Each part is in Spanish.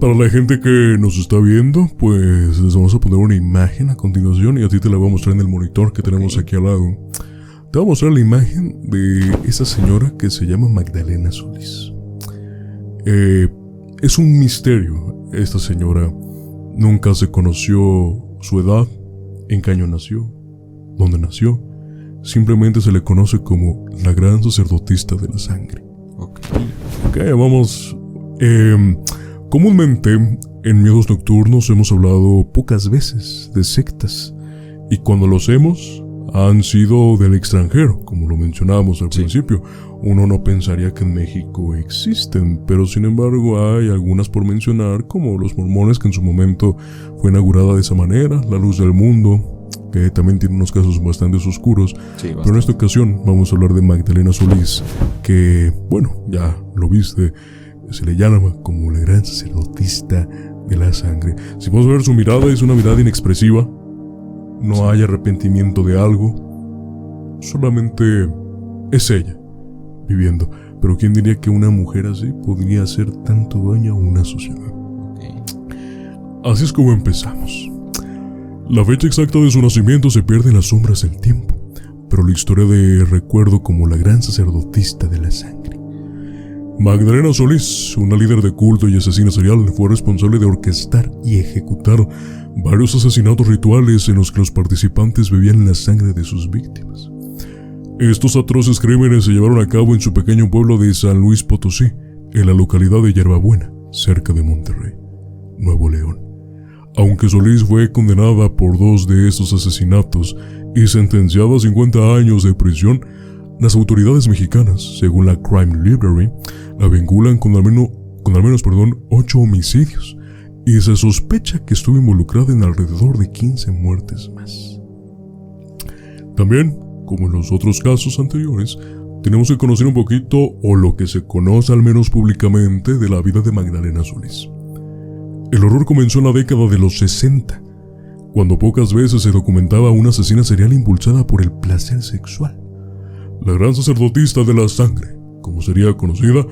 Para la gente que nos está viendo, pues les vamos a poner una imagen a continuación y a ti te la voy a mostrar en el monitor que tenemos aquí al lado. Te voy a mostrar la imagen de esa señora que se llama Magdalena Solís. Es un misterio. Esta señora nunca se conoció su edad, en qué año nació, dónde nació. Simplemente se le conoce como la gran sacerdotisa de la sangre. Ok, vamos. Comúnmente en Miedos Nocturnos hemos hablado pocas veces de sectas. Y cuando lo hacemos, han sido del extranjero, como lo mencionábamos al principio. Uno no pensaría que en México existen, pero sin embargo hay algunas por mencionar, como los mormones, que en su momento fue inaugurada de esa manera, la Luz del Mundo, que también tiene unos casos bastante oscuros. Pero en esta ocasión vamos a hablar de Magdalena Solís, que, bueno, ya lo viste, se le llama como la gran sacerdotisa de la sangre. Si podemos ver su mirada, es una mirada inexpresiva. No hay arrepentimiento de algo. Solamente es ella viviendo. Pero ¿quién diría que una mujer así podría hacer tanto daño a una sociedad? Así es como empezamos. La fecha exacta de su nacimiento se pierde en las sombras del tiempo, pero la historia de recuerdo como la gran sacerdotisa de la sangre. Magdalena Solís, una líder de culto y asesina serial, fue responsable de orquestar y ejecutar varios asesinatos rituales en los que los participantes bebían la sangre de sus víctimas. Estos atroces crímenes se llevaron a cabo en su pequeño pueblo de San Luis Potosí, en la localidad de Yerbabuena, cerca de Monterrey, Nuevo León. Aunque Solís fue condenada por 2 de estos asesinatos y sentenciada a 50 años de prisión, las autoridades mexicanas, según la Crime Library, la vinculan con al menos 8 homicidios, y se sospecha que estuvo involucrada en alrededor de 15 muertes más. También, como en los otros casos anteriores, tenemos que conocer un poquito, o lo que se conoce al menos públicamente, de la vida de Magdalena Solís. El horror comenzó en la década de los 60, cuando pocas veces se documentaba una asesina serial impulsada por el placer sexual. La gran sacerdotisa de la sangre, como sería conocida,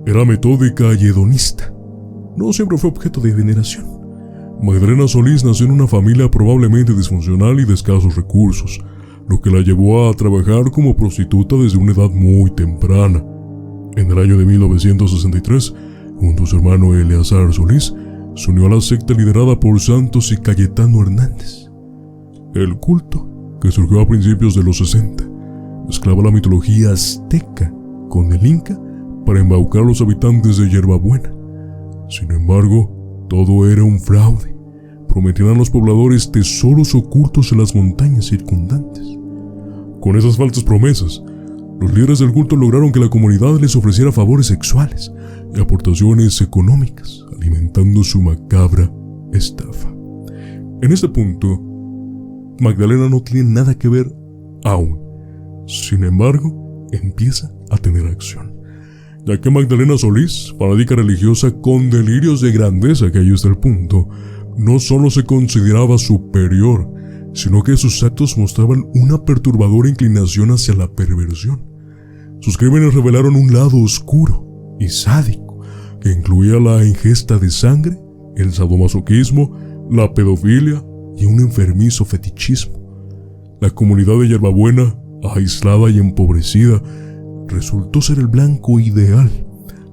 era metódica y hedonista. No siempre fue objeto de veneración. Magdalena Solís nació en una familia probablemente disfuncional y de escasos recursos, lo que la llevó a trabajar como prostituta desde una edad muy temprana. En el año de 1963, junto a su hermano Eleazar Solís, se unió a la secta liderada por Santos y Cayetano Hernández. El culto, que surgió a principios de los 60, mezclaba la mitología azteca con el inca para embaucar a los habitantes de Yerbabuena. Sin embargo, todo era un fraude. Prometían a los pobladores tesoros ocultos en las montañas circundantes. Con esas falsas promesas, los líderes del culto lograron que la comunidad les ofreciera favores sexuales y aportaciones económicas, alimentando su macabra estafa. En este punto, Magdalena no tiene nada que ver aún. Sin embargo, empieza a tener acción, ya que Magdalena Solís, fanática religiosa con delirios de grandeza, que ahí está el punto, no solo se consideraba superior, sino que sus actos mostraban una perturbadora inclinación hacia la perversión. Sus crímenes revelaron un lado oscuro y sádico, que incluía la ingesta de sangre, el sadomasoquismo, la pedofilia y un enfermizo fetichismo. La comunidad de Yerbabuena, aislada y empobrecida, resultó ser el blanco ideal.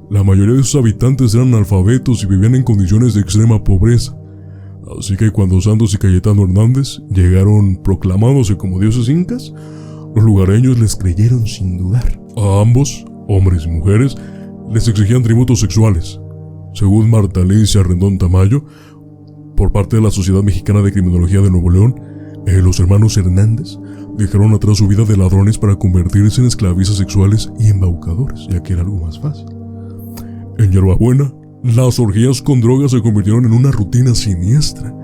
La mayoría de sus habitantes eran analfabetos y vivían en condiciones de extrema pobreza. Así que cuando Santos y Cayetano Hernández llegaron proclamándose como dioses incas, los lugareños les creyeron sin dudar. A ambos, hombres y mujeres, les exigían tributos sexuales. Según Marta Alicia Rendón Tamayo, por parte de la Sociedad Mexicana de Criminología de Nuevo León, los hermanos Hernández dejaron atrás su vida de ladrones para convertirse en esclavistas sexuales y embaucadores, ya que era algo más fácil. En Yerbabuena, las orgías con drogas se convirtieron en una rutina siniestra.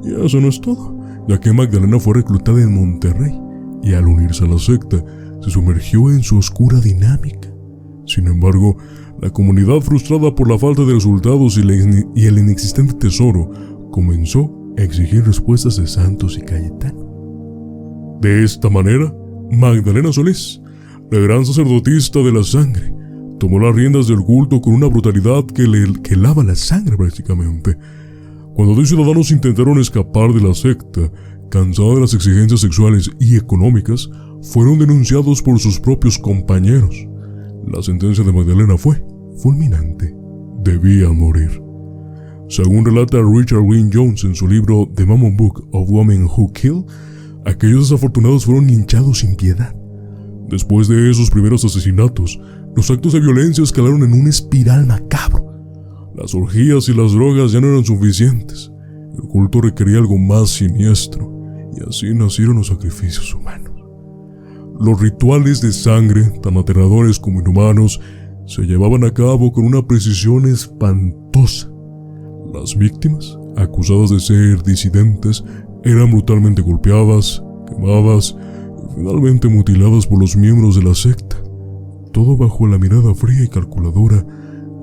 Y eso no es todo, ya que Magdalena fue reclutada en Monterrey, y al unirse a la secta, se sumergió en su oscura dinámica. Sin embargo, la comunidad, frustrada por la falta de resultados y el inexistente tesoro, comenzó a exigir respuestas de Santos y Cayetano. De esta manera, Magdalena Solís, la gran sacerdotisa de la sangre, tomó las riendas del culto con una brutalidad que le helaba la sangre prácticamente. Cuando 10 ciudadanos intentaron escapar de la secta, cansados de las exigencias sexuales y económicas, fueron denunciados por sus propios compañeros. La sentencia de Magdalena fue fulminante. Debían morir. Según relata Richard Wynne Jones en su libro The Mormon Book of Women Who Kill, aquellos desafortunados fueron linchados sin piedad. Después de esos primeros asesinatos, los actos de violencia escalaron en una espiral macabro. Las orgías y las drogas ya no eran suficientes. El culto requería algo más siniestro, y así nacieron los sacrificios humanos. Los rituales de sangre, tan aterradores como inhumanos, se llevaban a cabo con una precisión espantosa. Las víctimas, acusadas de ser disidentes, eran brutalmente golpeadas, quemadas y finalmente mutiladas por los miembros de la secta. Todo bajo la mirada fría y calculadora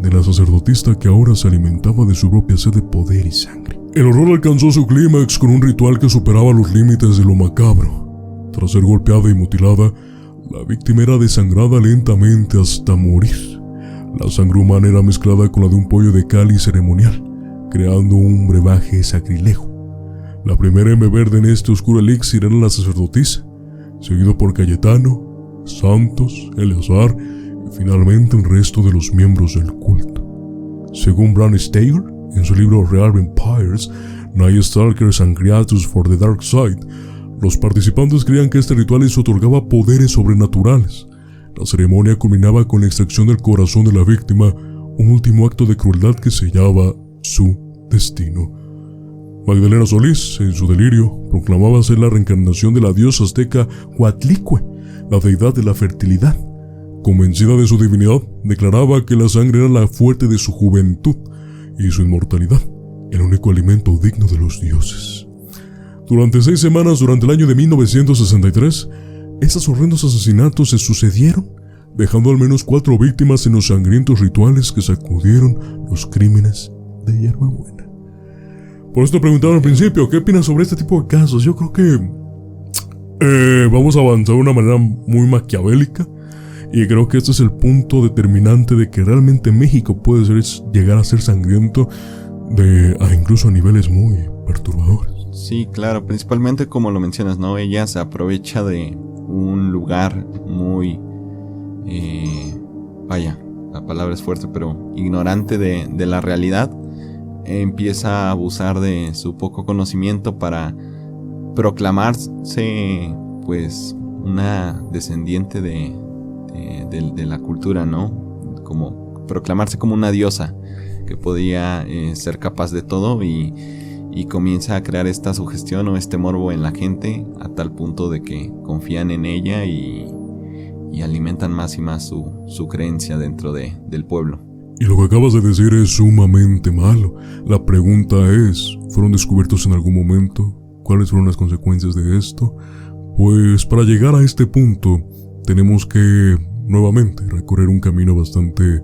de la sacerdotisa que ahora se alimentaba de su propia sed de poder y sangre. El horror alcanzó su clímax con un ritual que superaba los límites de lo macabro. Tras ser golpeada y mutilada, la víctima era desangrada lentamente hasta morir. La sangre humana era mezclada con la de un pollo de cáliz ceremonial, creando un brebaje sacrilego. La primera en beber de este oscuro elixir era la sacerdotisa, seguido por Cayetano, Santos, Eleazar y finalmente el resto de los miembros del culto. Según Bram Steger, en su libro Real Vampires, Night Stalkers and Creatures for the Dark Side, los participantes creían que este ritual les otorgaba poderes sobrenaturales. La ceremonia culminaba con la extracción del corazón de la víctima, un último acto de crueldad que sellaba su destino. Magdalena Solís, en su delirio, proclamaba ser la reencarnación de la diosa azteca Coatlicue, la deidad de la fertilidad. Convencida de su divinidad, declaraba que la sangre era la fuente de su juventud y su inmortalidad, el único alimento digno de los dioses. Durante 6 semanas, durante el año de 1963, estos horrendos asesinatos se sucedieron, dejando al menos 4 víctimas en los sangrientos rituales que sacudieron los crímenes de Hierbabuena. Por esto preguntaba al principio, ¿qué opinas sobre este tipo de casos? Yo creo que vamos a avanzar de una manera muy maquiavélica, y creo que este es el punto determinante de que realmente México puede llegar a ser sangriento incluso a niveles muy perturbadores. Sí, claro, principalmente como lo mencionas, ¿no? Ella se aprovecha de un lugar muy, la palabra es fuerte, pero ignorante de la realidad. Empieza a abusar de su poco conocimiento para proclamarse, pues, una descendiente de la cultura, ¿no? Como proclamarse como una diosa que podía ser capaz de todo y comienza a crear esta sugestión o este morbo en la gente a tal punto de que confían en ella y alimentan más y más su creencia dentro del pueblo. Y lo que acabas de decir es sumamente malo. La pregunta es, ¿fueron descubiertos en algún momento? ¿Cuáles fueron las consecuencias de esto? Pues para llegar a este punto tenemos que nuevamente recorrer un camino bastante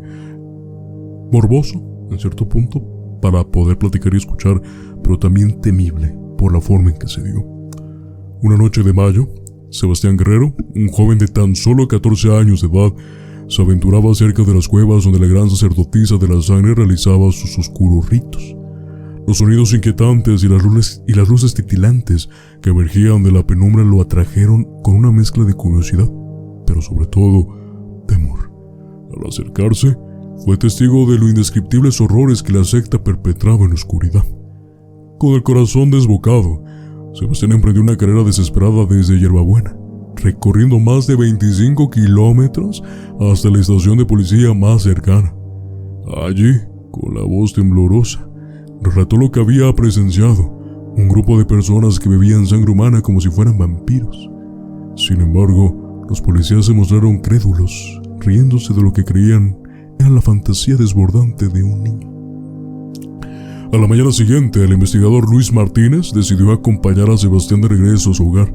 morboso, en cierto punto, para poder platicar y escuchar, pero también temible por la forma en que se dio. Una noche de mayo, Sebastián Guerrero, un joven de tan solo 14 años de edad, se aventuraba cerca de las cuevas donde la gran sacerdotisa de la sangre realizaba sus oscuros ritos. Los sonidos inquietantes y las luces titilantes que emergían de la penumbra lo atrajeron con una mezcla de curiosidad, pero sobre todo, temor. Al acercarse, fue testigo de los indescriptibles horrores que la secta perpetraba en la oscuridad. Con el corazón desbocado, Sebastián emprendió una carrera desesperada desde Hierbabuena, recorriendo más de 25 kilómetros hasta la estación de policía más cercana. Allí, con la voz temblorosa, relató lo que había presenciado: un grupo de personas que bebían sangre humana como si fueran vampiros. Sin embargo, los policías se mostraron crédulos, riéndose de lo que creían era la fantasía desbordante de un niño. A la mañana siguiente, el investigador Luis Martínez decidió acompañar a Sebastián de regreso a su hogar.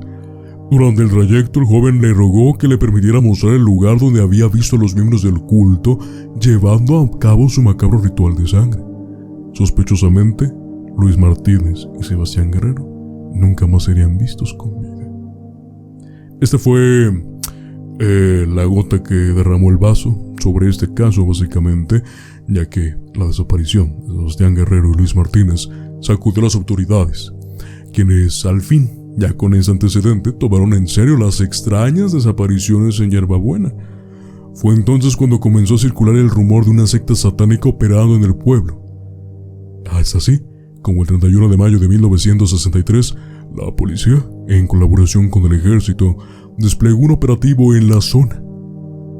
Durante el trayecto, el joven le rogó que le permitiera mostrar el lugar donde había visto a los miembros del culto llevando a cabo su macabro ritual de sangre. Sospechosamente, Luis Martínez y Sebastián Guerrero nunca más serían vistos con vida. Este fue la gota que derramó el vaso sobre este caso básicamente, ya que la desaparición de Sebastián Guerrero y Luis Martínez sacudió a las autoridades, quienes al fin, ya con ese antecedente, tomaron en serio las extrañas desapariciones en Yerbabuena. Fue entonces cuando comenzó a circular el rumor de una secta satánica operando en el pueblo. Es así como el 31 de mayo de 1963, la policía, en colaboración con el ejército, desplegó un operativo en la zona.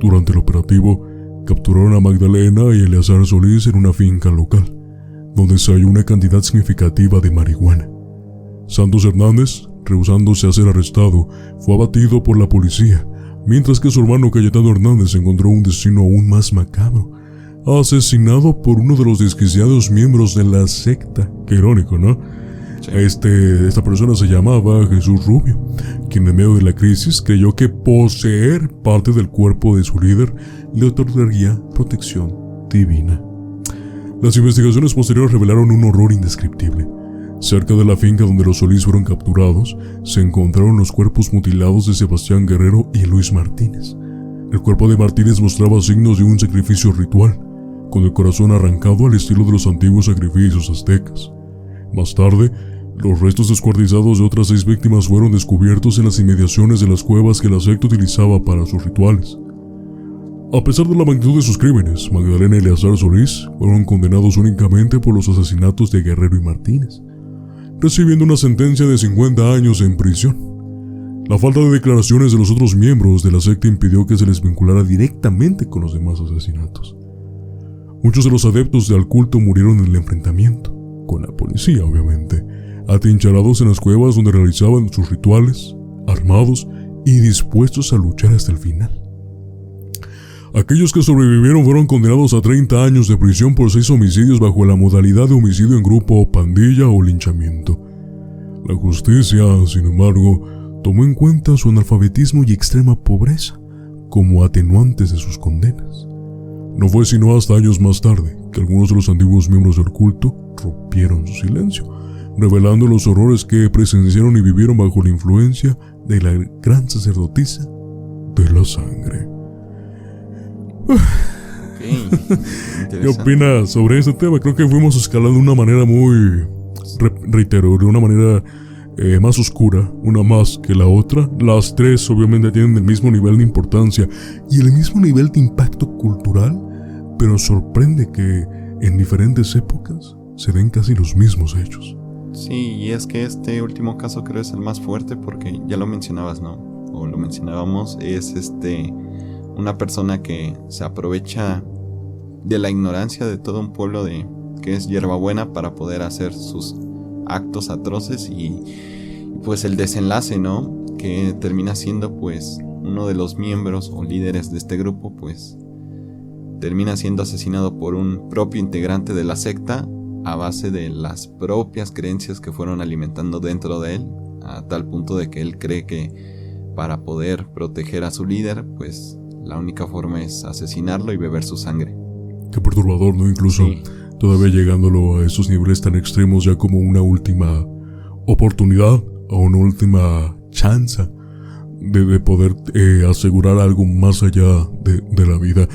Durante el operativo, capturaron a Magdalena y Eleazar Solís en una finca local, donde se halló una cantidad significativa de marihuana. Santos Hernández, rehusándose a ser arrestado, fue abatido por la policía, mientras que su hermano Cayetano Hernández encontró un destino aún más macabro, asesinado por uno de los desquiciados miembros de la secta. Qué irónico, ¿no? Sí. Esta persona se llamaba Jesús Rubio, quien en medio de la crisis creyó que poseer parte del cuerpo de su líder le otorgaría protección divina. Las investigaciones posteriores revelaron un horror indescriptible. Cerca de la finca donde los Solís fueron capturados, se encontraron los cuerpos mutilados de Sebastián Guerrero y Luis Martínez. El cuerpo de Martínez mostraba signos de un sacrificio ritual, con el corazón arrancado al estilo de los antiguos sacrificios aztecas. Más tarde, los restos descuartizados de otras 6 víctimas fueron descubiertos en las inmediaciones de las cuevas que la secta utilizaba para sus rituales. A pesar de la magnitud de sus crímenes, Magdalena y Eleazar Solís fueron condenados únicamente por los asesinatos de Guerrero y Martínez, recibiendo una sentencia de 50 años en prisión. La falta de declaraciones de los otros miembros de la secta impidió que se les vinculara directamente con los demás asesinatos. Muchos de los adeptos al culto murieron en el enfrentamiento, con la policía obviamente, atrincherados en las cuevas donde realizaban sus rituales, armados y dispuestos a luchar hasta el final. Aquellos que sobrevivieron fueron condenados a 30 años de prisión por 6 homicidios bajo la modalidad de homicidio en grupo, pandilla o linchamiento. La justicia, sin embargo, tomó en cuenta su analfabetismo y extrema pobreza como atenuantes de sus condenas. No fue sino hasta años más tarde que algunos de los antiguos miembros del culto rompieron su silencio, revelando los horrores que presenciaron y vivieron bajo la influencia de la gran sacerdotisa de la sangre. ¿Qué opinas sobre este tema? Creo que fuimos escalando de una manera muy, reitero, de una manera más oscura, una más que la otra. Las tres obviamente tienen el mismo nivel de importancia y el mismo nivel de impacto cultural, pero sorprende que en diferentes épocas se den casi los mismos hechos. Sí, y es que este último caso creo es el más fuerte porque ya lo mencionabas, ¿no? O lo mencionábamos, es una persona que se aprovecha de la ignorancia de todo un pueblo que es Yerbabuena para poder hacer sus actos atroces y pues el desenlace, ¿no? Que termina siendo pues uno de los miembros o líderes de este grupo pues termina siendo asesinado por un propio integrante de la secta a base de las propias creencias que fueron alimentando dentro de él, a tal punto de que él cree que para poder proteger a su líder pues la única forma es asesinarlo y beber su sangre. Qué perturbador, ¿no? Incluso sí, todavía llegándolo a esos niveles tan extremos ya como una última oportunidad o una última chance de poder asegurar algo más allá de la vida.